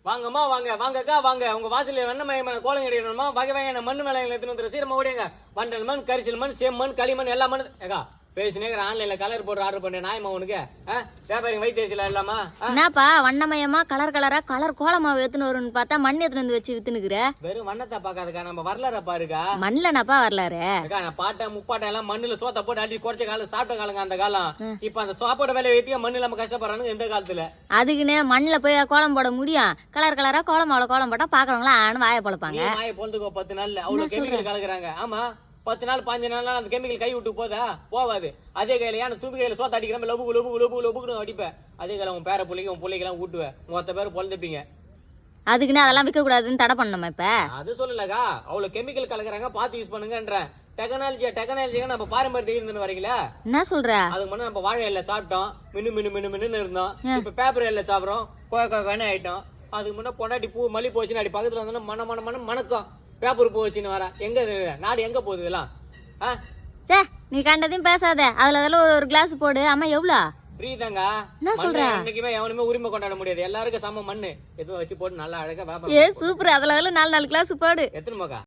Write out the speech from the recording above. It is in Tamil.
வாங்கம்மா வாங்க வாங்கக்கா வாங்க உங்க வாசல்ல வெண்ணமயமான கோலம் கிடைக்கணுமா வகை வகையான மண் மேலைகளை எடுத்துன்னு வந்து சீரமா ஓடிங்க வண்டல் மண் கரிசல் மண் செம்மண் களிமண் எல்லா மண் ஏக்கா பேசினேங்கிற ஆன்லைன்ல கலர் போட்டு ஆர்டர் பண்ணேன் நாயமா உனக்கு வியாபாரி வைத்தியசில இல்லாமா என்னப்பா வண்ணமயமா கலர் கலரா கலர் கோலமாவு எடுத்துன்னு வரும்னு பார்த்தா மண் எடுத்துன்னு வந்து வச்சு வித்துனுக்குற. வெறும் வண்ணத்தை பாக்காதக்கா நம்ம வரலாற பாருக்கா. மண்லனாப்பா வரலாறு நான் பாட்டை முப்பாட்டை எல்லாம் மண்ணுல சோத்த போட்டு அடி குறைச்ச காலம் சாப்பிட்ட காலங்க அந்த காலம். இப்ப அந்த சாப்பாடு வேலை வைத்தியா மண்ணு நம்ம கஷ்டப்படுறாங்க எந்த காலத்துல. அதுக்குன்னு மண்ணுல போய் கோலம் போட முடியும். கலர் கலரா கோலமாவுல கோலம் போட்டா பாக்குறவங்களா ஆனு வாய பொழப்பாங்க. வாய பொழுதுக்கோ 10 நாள்ல அவ்வளவு கெமிக்கல் கலக்குறாங்க. ஆமா 10 நாள் 15 நாள் அந்த கெமிக்கல் கை விட்டு போதா போவாது. அதே கையில ஏன்னா தும்பி கையில சோத்த அடிக்கிற லபுக்கு லபுக்கு லபுக்கு லபுக்குன்னு அடிப்பேன். அதே கையில உன் பேர பிள்ளைங்க உன் பிள்ளைக்கெல்லாம் ஊட்டுவேன். மொத்த பேர் பொழுதுப்பீங்க. அதுக்குன்னு அதெல்லாம் விற்க கூடாதுன்னு தடை பண்ணணுமா இப்ப? அது சொல்லலக்கா அவ்வளவு கெமிக்கல் கலக்குறாங்க பார்த்து யூஸ் பண்ணுங்கன்றேன். டெக்னாலஜியா நம்ம பாரம்பரியத்துக்கு இருந்து வரீங்களா என்ன சொல்ற? அதுக்கு முன்னாடி நம்ம வாழை இலை சாப்பிட்டோம் மினு மினு மினு மின்னு இருந்தோம். இப்ப பேப்பர் இலை சாப்பிடுறோம் கோய ஆயிட்டோம். அதுக்கு முன்னாடி பொண்டாட்டி பூ மல்லி போச்சுன்னு அடி பக்கத்துல வந்தோம்னா மன மன மனம் மணக்கம் பேப்பர் பூ வச்சுன்னு வர எங்க நாடு எங்க போகுது இதெல்லாம்? சே நீ கண்டதையும் பேசாத. அதுல ஒரு கிளாஸ் போடு. அம்மா எவ்வளோ ஃப்ரீ தாங்க. என்ன சொல்ற? என்னைக்குமே எவனுமே உரிமை கொண்டாட முடியாது. எல்லாருக்கும் சம மண்ணு எதுவும் வச்சு போட்டு நல்லா அழகா ஏ சூப்பர். அதுல 4 கிளாஸ் போடு. எத்தனை மக்கா